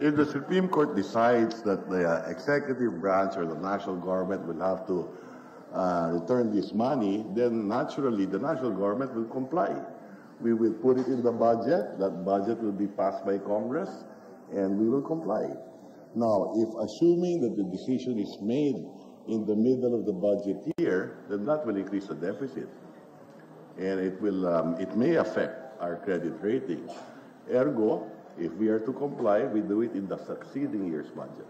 if the Supreme Court decides that the executive branch or the national government will have to return this money, then naturally the national government will comply. We will put it in the budget. That budget will be passed by Congress, and we will comply. Now, if assuming that the decision is made in the middle of the budget year, then that will increase the deficit, and it may affect our credit rating. Ergo, if we are to comply, we do it in the succeeding year's budget.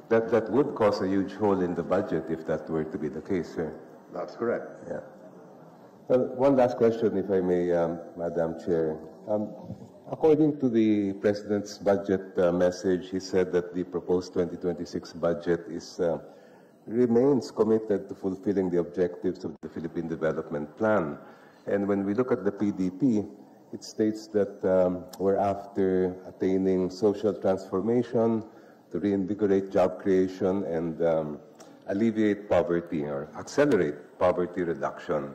That would cause a huge hole in the budget if that were to be the case, sir. That's correct. Yeah. Well, one last question, if I may, Madam Chair. According to the President's budget message, he said that the proposed 2026 budget remains committed to fulfilling the objectives of the Philippine Development Plan. And when we look at the PDP, it states that we're after attaining social transformation to reinvigorate job creation and alleviate poverty or accelerate poverty reduction.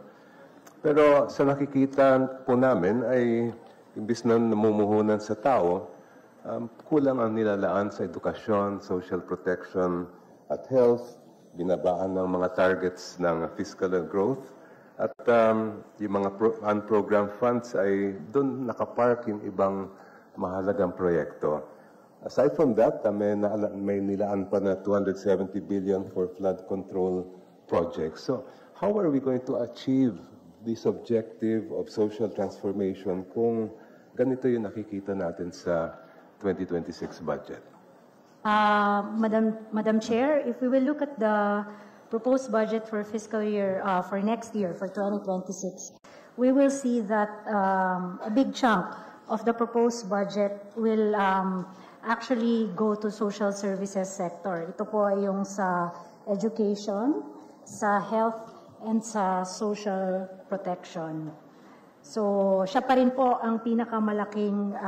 Pero sa nakikita po namin ay imbis na namumuhunan sa tao, kulang ang nilalaan sa edukasyon, social protection at health, binabaan ng mga targets ng fiscal growth, at yung mga unprogrammed funds ay doon nakapark yung ibang mahalagang proyekto. Aside from that, may nilaan pa na 270 billion for flood control projects. So how are we going to achieve this objective of social transformation kung ganito yung nakikita natin sa 2026 budget? Madam Chair, if we will look at the proposed budget for fiscal year, for next year, for 2026, we will see that a big chunk of the proposed budget will actually go to social services sector. Ito po ay yung sa education, sa health, and sa social protection. So, siya pa rin po ang pinakamalaking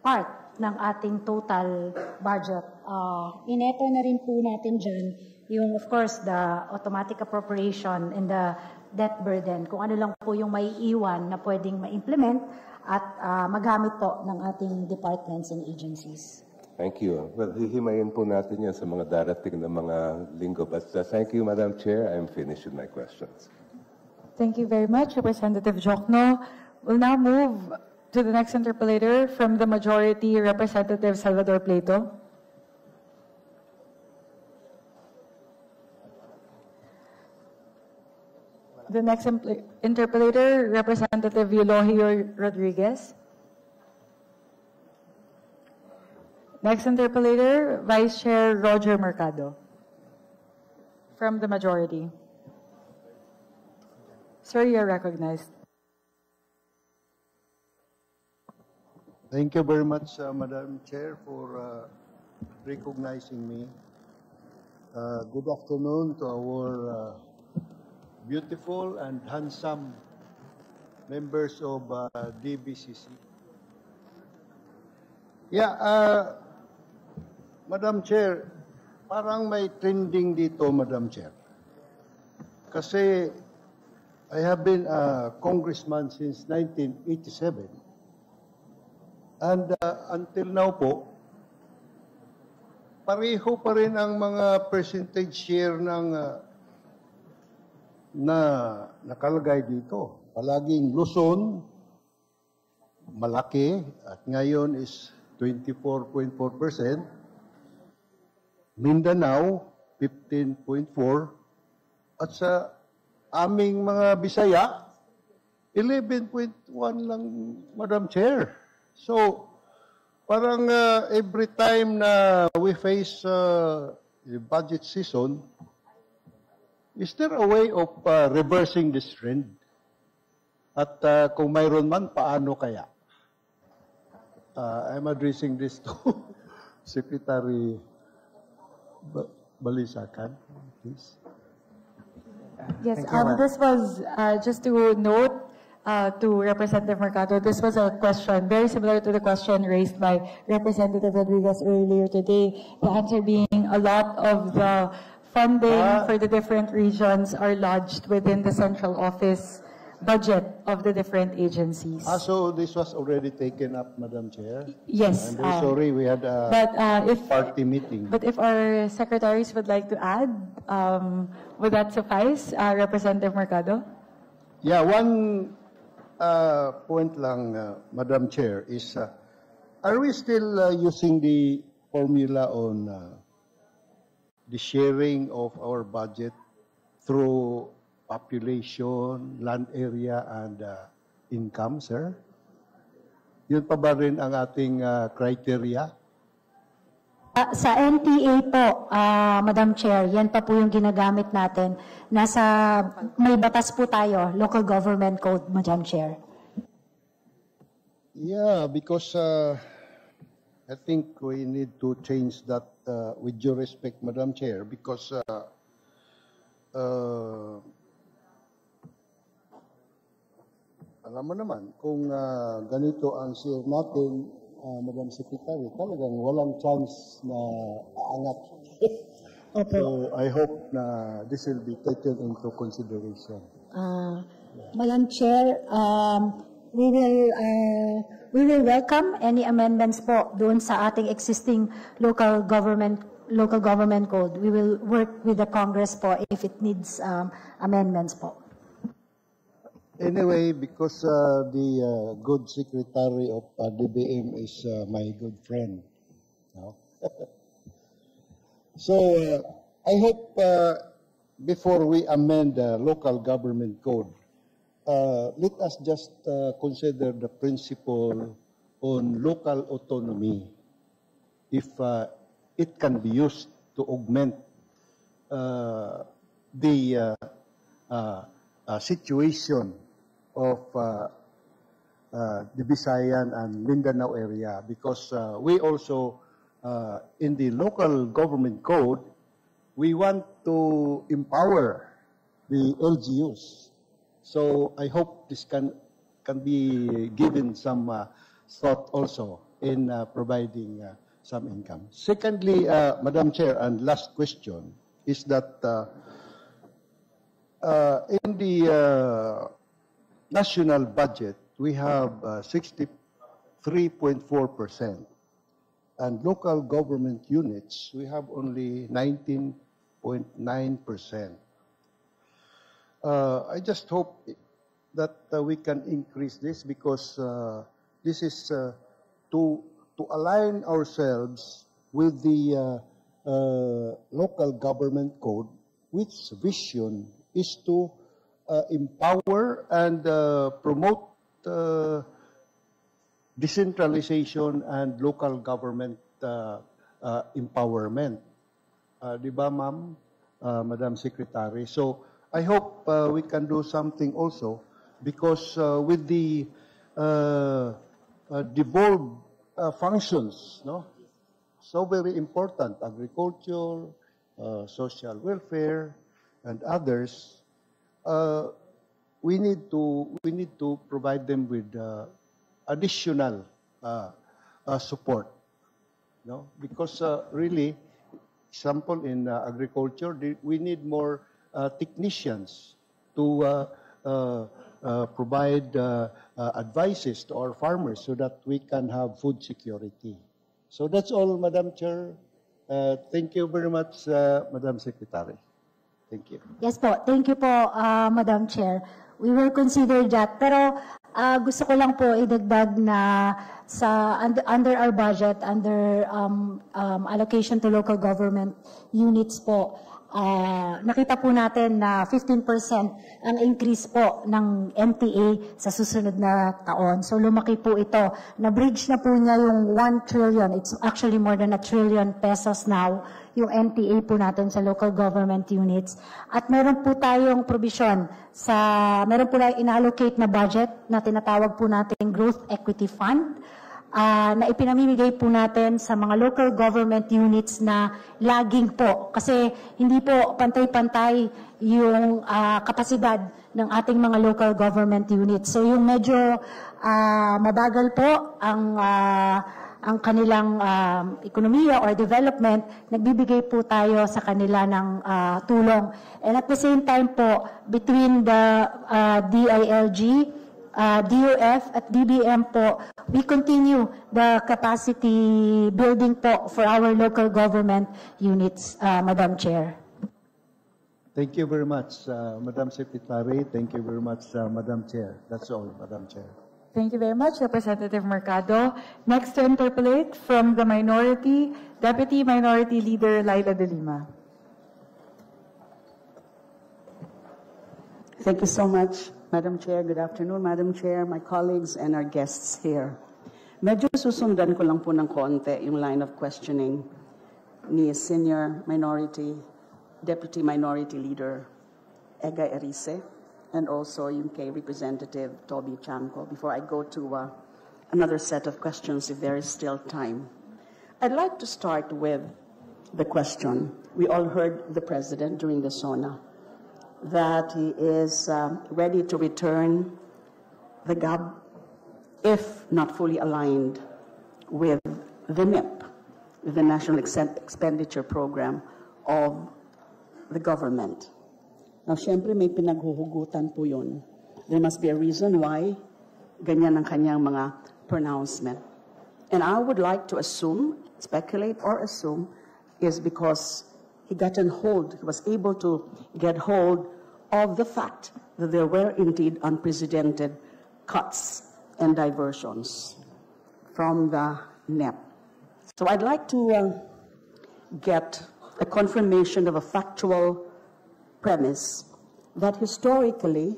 part ng ating total budget. Ineto na rin po natin dyan yung, of course, the automatic appropriation and the debt burden. Kung ano lang po yung may iwan na pwedeng ma-implement at magamit po ng ating departments and agencies. Thank you. Well, hihimayin po natin yan sa mga darating na mga linggo. But thank you, Madam Chair. I'm finished with my questions. Thank you very much, Representative Jokno. We'll now move to the next interpellator from the majority, Representative Salvador Pleito. The next interpellator, Representative Eulogio Rodriguez. Next interpellator, Vice Chair Roger Mercado from the majority. Sir, you're recognized. Thank you very much, Madam Chair, for recognizing me. Good afternoon to our beautiful and handsome members of DBCC. Yeah, Madam Chair, parang may trending dito, Madam Chair. Kasi I have been a congressman since 1987. And until now po, pareho pa rin ang mga percentage share ng na nakalagay dito. Palaging Luzon, malaki, at ngayon is 24.4%. Mindanao, 15.4%. At sa aming mga Bisaya, 11.1 lang, Madam Chair. So, parang every time na we face the budget season, is there a way of reversing this trend? At kung mayroon man, paano kaya? I'm addressing this to Secretary Balisacan, please. Yes, this was just to note to Representative Mercado, this was a question very similar to the question raised by Representative Rodriguez earlier today. The answer being a lot of the funding for the different regions are lodged within the central office budget of the different agencies. So this was already taken up, Madam Chair? Yes. I'm very sorry, we had a party meeting. But if our secretaries would like to add, would that suffice, Representative Mercado? Yeah, one point lang, Madam Chair, is are we still using the formula on the sharing of our budget through population, land area, and income, sir? Yun pa ba rin ang ating criteria? Sa NTA po, Madam Chair, yan pa po yung ginagamit natin. May batas po tayo, Local Government Code, Madam Chair. Yeah, because I think we need to change that with due respect, Madam Chair, because alam mo naman, kung ganito ang share natin, Madam Secretary, talagang walang chance na aangat. So I hope na this will be taken into consideration. Madam Chair, we will welcome any amendments po doon sa ating existing local government code. We will work with the Congress po if it needs amendments po. Anyway, because the good secretary of DBM is my good friend. No? So I hope before we amend the local government code, let us just consider the principle on local autonomy if it can be used to augment the situation of the Visayan and Mindanao area, because we also, in the local government code, we want to empower the LGUs. So I hope this can be given some thought also in providing some income. Secondly, Madam Chair, and last question, is that in the national budget, we have 63.4%. And local government units, we have only 19.9%. I just hope that we can increase this, because this is to align ourselves with the local government code, which vision is to empower and promote decentralization and local government empowerment. Di ba, ma'am, Madam Secretary? So I hope we can do something also, because with the devolved functions, no, so very important, agriculture, social welfare, and others, we need to provide them with additional support, no? Because really, example in agriculture, we need more technicians to provide advices to our farmers so that we can have food security. So that's all, Madam Chair. Thank you very much, Madam Secretary. Thank you. Yes po. Thank you po, Madam Chair. We will consider that. Pero gusto ko lang po idagdag na sa under our budget, under allocation to local government units po, nakita po natin na 15% ang increase po ng MTA sa susunod na taon. So lumaki po ito. Na-bridge na po niya yung 1 trillion. It's actually more than 1 trillion pesos now, yung MTA po natin sa local government units. At meron po tayong provision meron po tayong inallocate na budget na tinatawag po natin Growth Equity Fund, na ipinamimigay po natin sa mga local government units na lagging po. Kasi hindi po pantay-pantay yung kapasidad ng ating mga local government units. So yung medyo mabagal po ang ang kanilang ekonomiya or development, nagbibigay po tayo sa kanila ng tulong. And at the same time po, between the DILG, DOF at DBM po, we continue the capacity building po for our local government units, Madam Chair. Thank you very much, Madam Secretary. Thank you very much, Madam Chair. That's all, Madam Chair. Thank you very much, Representative Mercado. Next to interpolate from the minority, Deputy Minority Leader Laila De Lima. Thank you so much, Madam Chair. Good afternoon, Madam Chair, my colleagues, and our guests here. Medyo susundan ko lang po ng konti yung line of questioning ni Senior Minority, Deputy Minority Leader Egay Erice, and also yung kay Representative Toby Chanco, before I go to another set of questions if there is still time. I'd like to start with the question. We all heard the President during the SONA that he is ready to return the GAB if not fully aligned with the NIP, with the National Expenditure Program of the government. Now, syempre may pinaghuhugutan po yun. There must be a reason why ganyan ang kanyang mga pronouncement. And I would like to assume, speculate or assume, is because he was able to get hold of the fact that there were indeed unprecedented cuts and diversions from the NEP. So I'd like to get a confirmation of a factual premise that historically,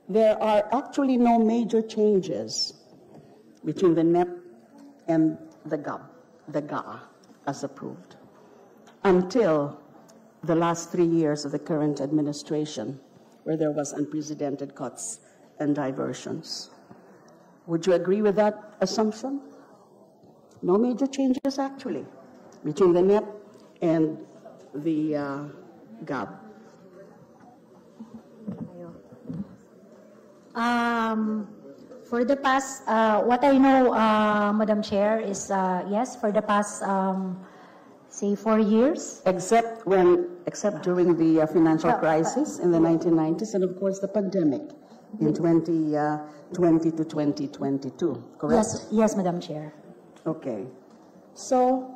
there are actually no major changes between the NEP and the GA as approved, until the last 3 years of the current administration, where there was unprecedented cuts and diversions. Would you agree with that assumption? No major changes, actually, between the NEP and the GAB. For the past, what I know, Madam Chair, is yes, for the past, say, 4 years. Except during the financial crisis in the 1990s, and of course the pandemic in 2020 to 2022, correct? Yes, Madam Chair. Okay. So,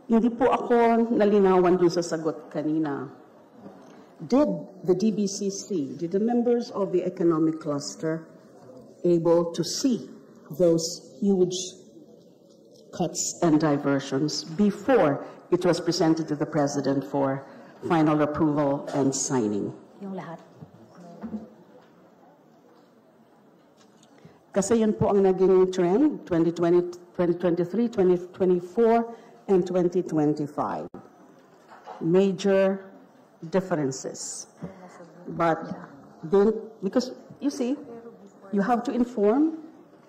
hindi po ako nalinawan dun sa sagot kanina. Did the DBCC, did the members of the economic cluster able to see those huge cuts and diversions before it was presented to the President for final approval and signing? Yung lahat. Kasi yun po ang naging trend, 2020, 2023, 2024, and 2025. Major differences. But then, because you see, you have to inform,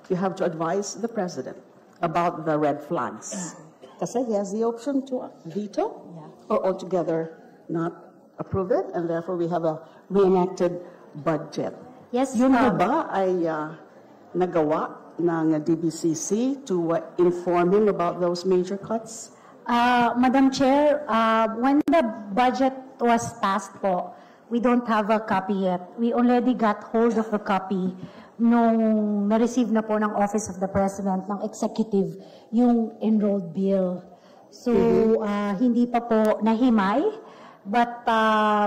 you have to advise the President about the red flags. Kasi he has the option to veto or altogether not approve it, and therefore we have a reenacted budget. Yes, yun ba ay nagawa ng DBCC to inform him about those major cuts? Madam Chair, when the budget was passed po, we don't have a copy yet. We already got hold of a copy nung na-receive na po ng Office of the President, ng Executive, yung enrolled bill. So, hindi pa po nahimay, but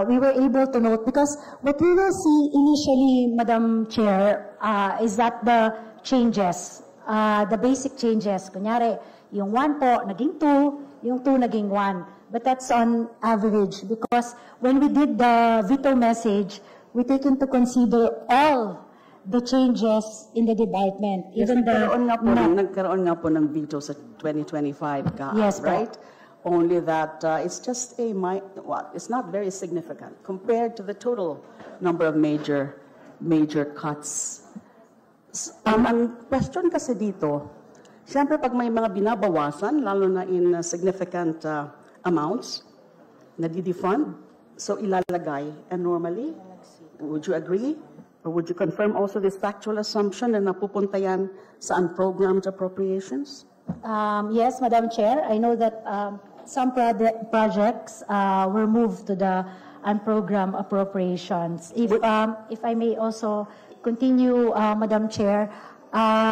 we were able to note, because what we will see initially, Madam Chair, is that the changes, the basic changes, kunyari, yung 1 po, naging 2, yung 2 naging 1. But that's on average, because when we did the veto message, we take into consider all the changes in the department. Yes, even nagkaroon nga po ng veto sa 2025 GAA, yes, right? Only that it's just it's not very significant compared to the total number of major cuts. Ang question kasi dito, siyempre pag may mga binabawasan, lalo na in significant amounts, na defund, so ilalagay, and normally, would you agree Or would you confirm also this factual assumption na napupunta yan sa unprogrammed appropriations? Yes, Madam Chair. I know that some projects were moved to the unprogrammed appropriations. If I may also continue, Madam Chair,